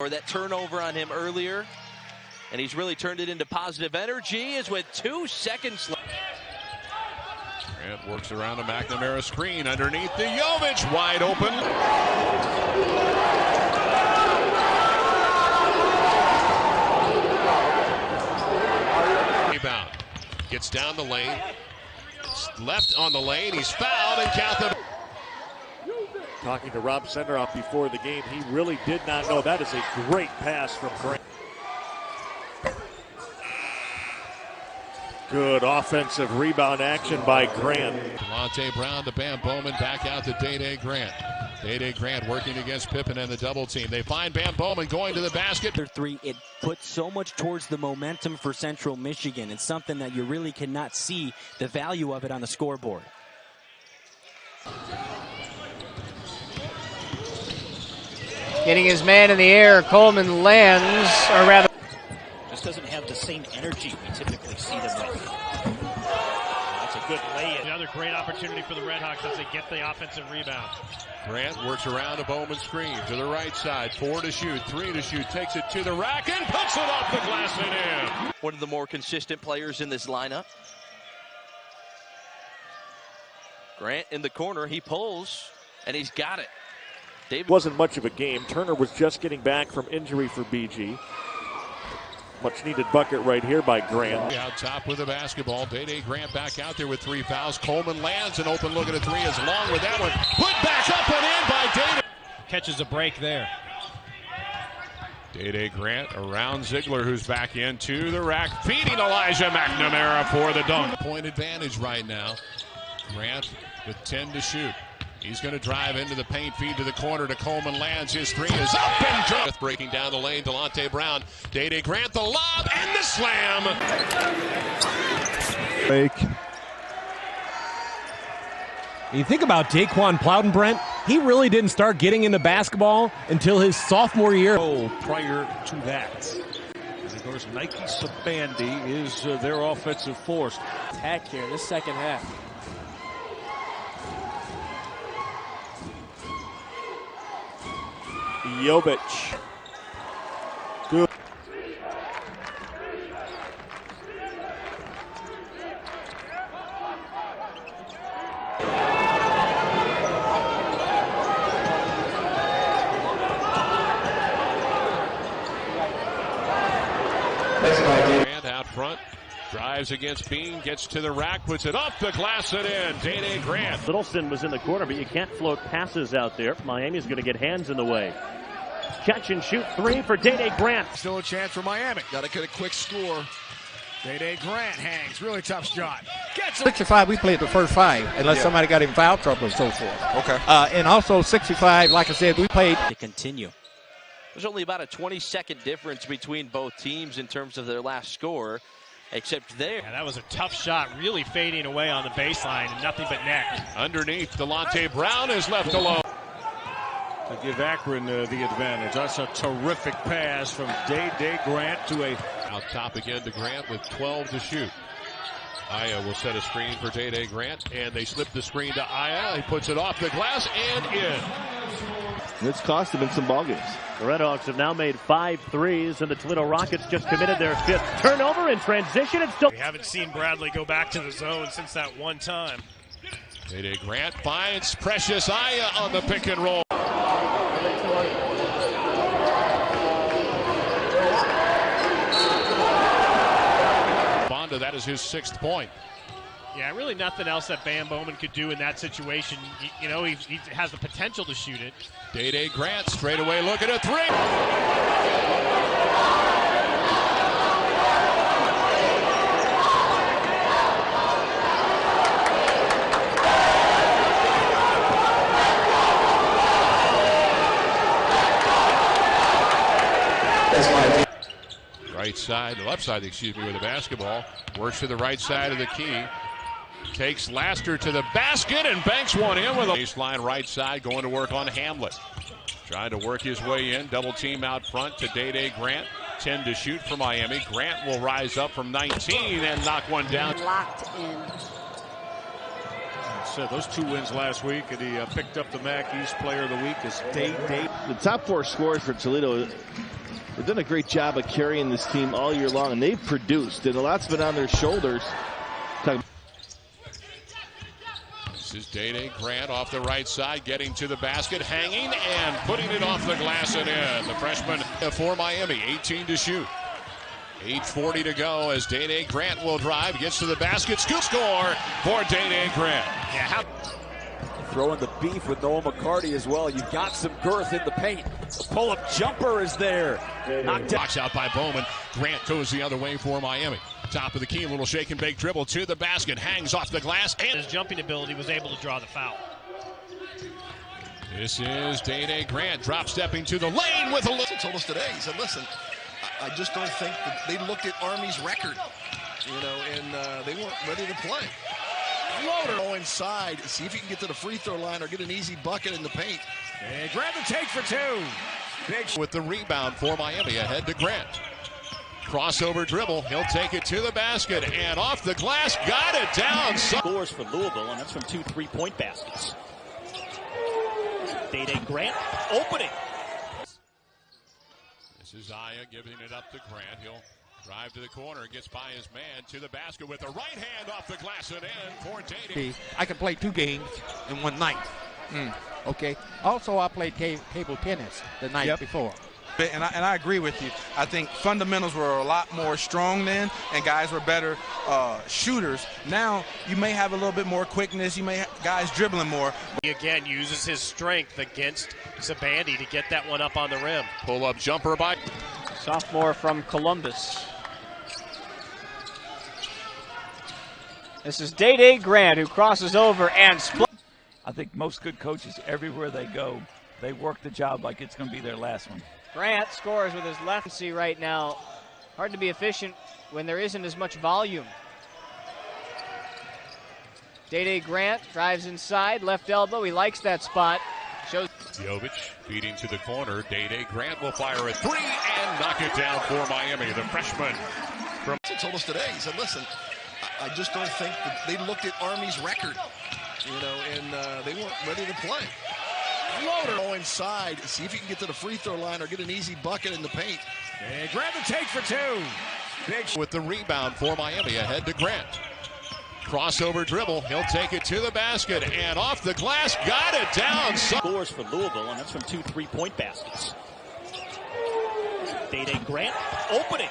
Or that turnover on him earlier, and he's really turned it into positive energy. Is with 2 seconds left. Grant works around a McNamara screen underneath the Jovic, wide open. Rebound, gets down the lane, left on the lane, he's fouled, and count them. Talking to Rob Senderoff before the game, he really did not know. That is a great pass from Grant. Good offensive rebound action by Grant. Delonte Brown to Bam Bowman, back out to Dae Dae Grant. Dae Dae Grant working against Pippen and the double team. They find Bam Bowman going to the basket. Their three, it puts so much towards the momentum for Central Michigan. It's something that you really cannot see the value of it on the scoreboard. Getting his man in the air, Coleman lands, or rather... Just doesn't have the same energy we typically see them with. That's a good lay-in. Another great opportunity for the Redhawks as they get the offensive rebound. Grant works around a Bowman screen to the right side. 4 to shoot, 3 to shoot, takes it to the rack and puts it off the glass and in. One of the more consistent players in this lineup. Grant in the corner, he pulls, and he's got it. David wasn't much of a game. Turner was just getting back from injury for BG. Much needed bucket right here by Grant. Out top with the basketball. Dae Dae Grant back out there with 3 fouls. Coleman lands an open look at a 3 is long with that one. Put back up and in by Dae Dae. Catches a break there. Dae Dae Grant around Ziegler, who's back into the rack, feeding Elijah McNamara for the dunk. Point advantage right now. Grant with 10 to shoot. He's going to drive into the paint, feed to the corner to Coleman, lands his 3 is up and drunk. Breaking down the lane, Delonte Brown, Dae Dae Grant, the lob and the slam. Fake. You think about Daquan Plowden, Brent, he really didn't start getting into basketball until his sophomore year. Prior to that. And of course, Nike Sabandi is their offensive force. Attack here, this second half. Jovic. Good. Grant out front. Drives against Bean, gets to the rack, puts it off the glass and in. Dae Dae Grant. Littleson was in the corner, but you can't float passes out there. Miami's going to get hands in the way. Catch and shoot 3 for Dae Dae Grant. Still a chance for Miami. Got to get a quick score. Dae Dae Grant hangs. Really tough shot. Gets 65, we played the first 5, unless somebody got in foul trouble and so forth. Okay. And also 65, like I said, we played... To continue. There's only about a 20-second difference between both teams in terms of their last score. Except there. Yeah, that was a tough shot, really fading away on the baseline and nothing but net. Underneath, Delonte Brown is left alone. To give Akron the advantage. That's a terrific pass from Dae Dae Grant to a... Out top again to Grant with 12 to shoot. Aya will set a screen for Dae Dae Grant, and they slip the screen to Aya. He puts it off the glass and in. It's cost them in some ball games. The Redhawks have now made 5 threes, and the Toledo Rockets just committed their 5th turnover in transition. It's still... We haven't seen Bradley go back to the zone since that one time. Dae Dae Grant finds Precious Aya on the pick and roll. Bonda, that is his 6th point. Yeah, really nothing else that Bam Bowman could do in that situation. You know, he has the potential to shoot it. Dae Dae Grant straight away look at a 3. Right side, left side, excuse me, with the basketball. Works to the right side of the key. Takes Laster to the basket and banks one in with a baseline right side, going to work on Hamlet. Trying to work his way in, double team out front to Dae Dae Grant. 10 to shoot for Miami. Grant will rise up from 19 and knock one down. Locked in. Said those 2 wins last week, and he picked up the MAC East Player of the Week as Dae Dae. The top 4 scorers for Toledo have done a great job of carrying this team all year long, and they've produced, and a lot's been on their shoulders. This is Dae Dae Grant off the right side, getting to the basket, hanging and putting it off the glass and in. The freshman for Miami, 18 to shoot. 8:40 to go as Dae Dae Grant will drive, gets to the basket, scoop score for Dae Dae Grant. Yeah, throwing the beef with Noah McCarty as well. You've got some girth in the paint. Pull-up jumper is there. Knocked out by Bowman. Grant goes the other way for Miami. Top of the key, a little shake and bake dribble to the basket, hangs off the glass. And his jumping ability was able to draw the foul. This is Dae Dae Grant drop stepping to the lane with a little. He told us today, he said, listen, I just don't think that they looked at Army's record, and they weren't ready to play. Floater. Go inside, see if you can get to the free throw line or get an easy bucket in the paint. And Grant the take for 2. Big with the rebound for Miami, ahead to Grant. Crossover dribble, he'll take it to the basket and off the glass, got it down. Scores for Louisville, and that's from 2 3-point baskets. Dae Dae Grant opening. This is Aya giving it up to Grant. He'll drive to the corner, gets by his man to the basket with the right hand off the glass and in for Dae Dae. I can play 2 games in one night. Okay. Also, I played table tennis the night before. And I agree with you. I think fundamentals were a lot more strong then, and guys were better shooters. Now you may have a little bit more quickness. You may have guys dribbling more. He again uses his strength against Zabandi to get that one up on the rim. Pull-up jumper by sophomore from Columbus. This is Dae Dae Grant, who crosses over and split. I think most good coaches, everywhere they go, they work the job like it's going to be their last one. Grant scores with his left. See right now, hard to be efficient when there isn't as much volume. Dae Dae Grant drives inside, left elbow. He likes that spot. Shows Jovic feeding to the corner. Dae Dae Grant will fire a 3 and knock it down for Miami. The freshman from He told us today, he said, listen, I just don't think that they looked at Army's record, and they weren't ready to play. Floater. Go inside, see if you can get to the free throw line or get an easy bucket in the paint. And Grant the take for 2. Big with the rebound for Miami, ahead to Grant. Crossover dribble, he'll take it to the basket and off the glass, got it down. Scores for Louisville, and that's from 2 3-point baskets. Dae Dae Grant opening.